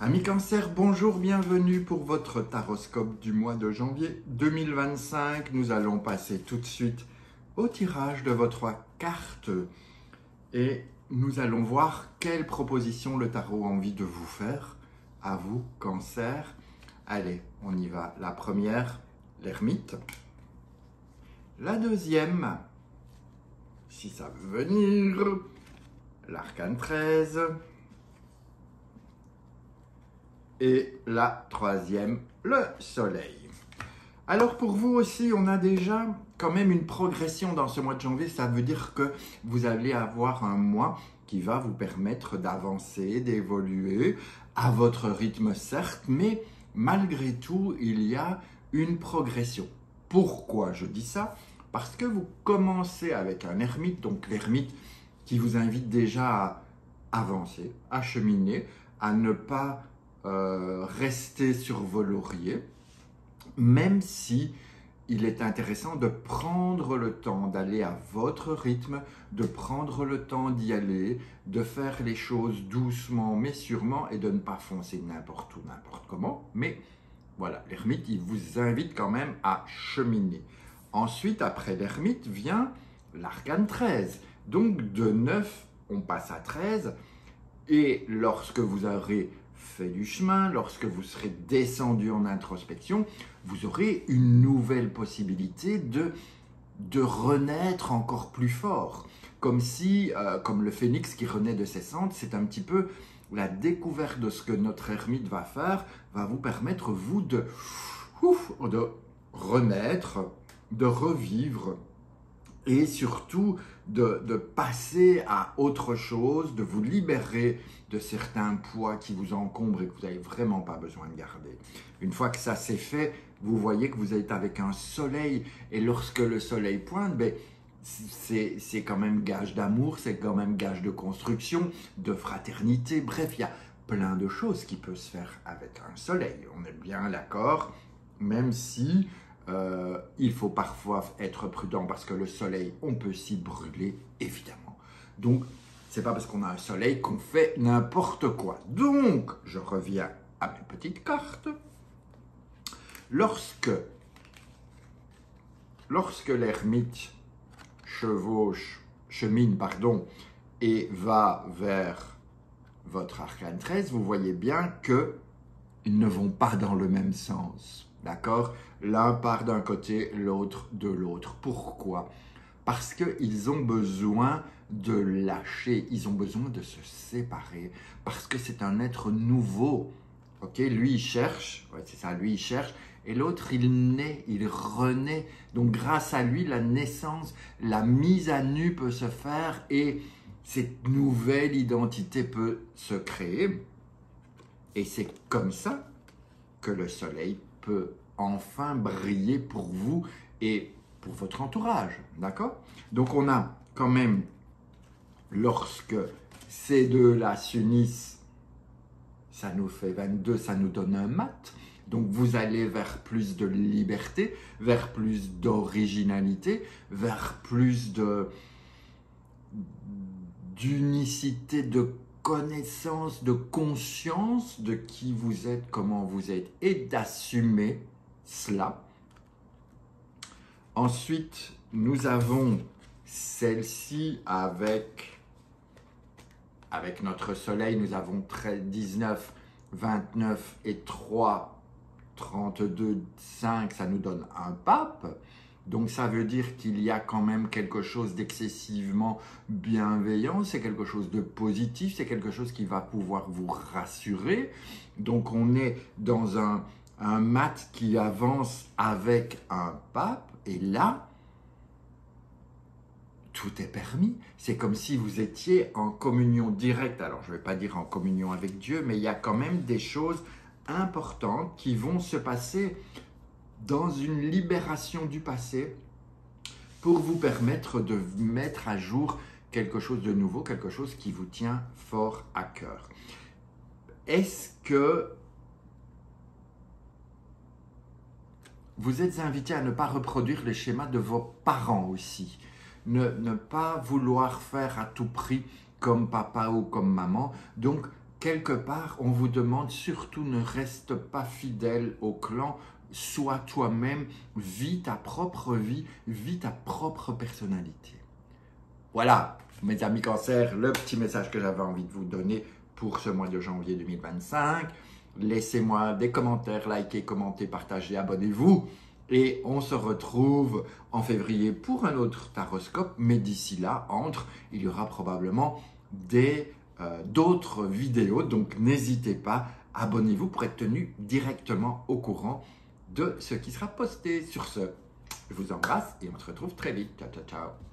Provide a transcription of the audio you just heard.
Amis Cancer, bonjour, bienvenue pour votre taroscope du mois de janvier 2025. Nous allons passer tout de suite au tirage de votre carte et nous allons voir quelle proposition le tarot a envie de vous faire, à vous Cancer. Allez, on y va. La première, l'ermite. La deuxième, si ça veut venir, l'arcane 13. Et la troisième, le soleil. Alors pour vous aussi, on a déjà quand même une progression dans ce mois de janvier. Ça veut dire que vous allez avoir un mois qui va vous permettre d'avancer, d'évoluer à votre rythme certes, mais malgré tout, il y a une progression. Pourquoi je dis ça? Parce que vous commencez avec un ermite, donc l'ermite qui vous invite déjà à avancer, à cheminer, à ne pas rester sur vos lauriers, même si il est intéressant de prendre le temps d'aller à votre rythme, de prendre le temps d'y aller, de faire les choses doucement mais sûrement et de ne pas foncer n'importe où, n'importe comment. Mais voilà, l'ermite, il vous invite quand même à cheminer. Ensuite, après l'ermite, vient l'arcane 13. Donc de 9, on passe à 13. Et lorsque vous aurez fait du chemin, lorsque vous serez descendu en introspection, vous aurez une nouvelle possibilité de renaître encore plus fort. Comme si, comme le phénix qui renaît de ses cendres, c'est un petit peu la découverte de ce que notre ermite va faire, va vous permettre, vous, de renaître, de revivre, et surtout de passer à autre chose, de vous libérer de certains poids qui vous encombrent et que vous n'avez vraiment pas besoin de garder. Une fois que ça c'est fait, vous voyez que vous êtes avec un soleil et lorsque le soleil pointe, c'est quand même gage d'amour, c'est quand même gage de construction, de fraternité, bref, il y a plein de choses qui peuvent se faire avec un soleil, on est bien d'accord, même si il faut parfois être prudent parce que le soleil, on peut s'y brûler, évidemment. Donc, c'est pas parce qu'on a un soleil qu'on fait n'importe quoi. Donc, je reviens à mes petites cartes. Lorsque l'ermite chemine, et va vers votre arcane 13, vous voyez bien qu'ils ne vont pas dans le même sens. D'accord? L'un part d'un côté, l'autre de l'autre. Pourquoi? Parce qu'ils ont besoin de lâcher, ils ont besoin de se séparer, parce que c'est un être nouveau. Ok? Lui, il cherche, ouais, c'est ça, lui, il cherche, et l'autre, il naît, il renaît. Donc, grâce à lui, la naissance, la mise à nu peut se faire, et cette nouvelle identité peut se créer. Et c'est comme ça que le soleil peut enfin briller pour vous et pour votre entourage, d'accord? Donc on a quand même, lorsque ces deux-là s'unissent, ça nous fait 22, ça nous donne un mat. Donc vous allez vers plus de liberté, vers plus d'originalité, vers plus d'unicité, de connaissance, de conscience de qui vous êtes, comment vous êtes, et d'assumer cela. Ensuite, nous avons celle-ci avec notre soleil, nous avons 19, 29 et 3, 32, 5, ça nous donne un pape. Donc ça veut dire qu'il y a quand même quelque chose d'excessivement bienveillant, c'est quelque chose de positif, c'est quelque chose qui va pouvoir vous rassurer. Donc on est dans un mat qui avance avec un pape et là, tout est permis. C'est comme si vous étiez en communion directe. Alors je ne vais pas dire en communion avec Dieu, mais il y a quand même des choses importantes qui vont se passer dans une libération du passé pour vous permettre de mettre à jour quelque chose de nouveau, quelque chose qui vous tient fort à cœur. Est-ce que vous êtes invité à ne pas reproduire les schémas de vos parents aussi? Ne pas vouloir faire à tout prix comme papa ou comme maman. Donc, quelque part, on vous demande surtout ne reste pas fidèle au clan, sois toi-même, vis ta propre vie, vis ta propre personnalité. Voilà, mes amis Cancer, le petit message que j'avais envie de vous donner pour ce mois de janvier 2025. Laissez-moi des commentaires, likez, commentez, partagez, abonnez-vous. Et on se retrouve en février pour un autre taroscope. Mais d'ici là, il y aura probablement d'autres vidéos. Donc n'hésitez pas, abonnez-vous pour être tenu directement au courant de ce qui sera posté. Sur ce, je vous embrasse et on se retrouve très vite. Ciao, ciao, ciao.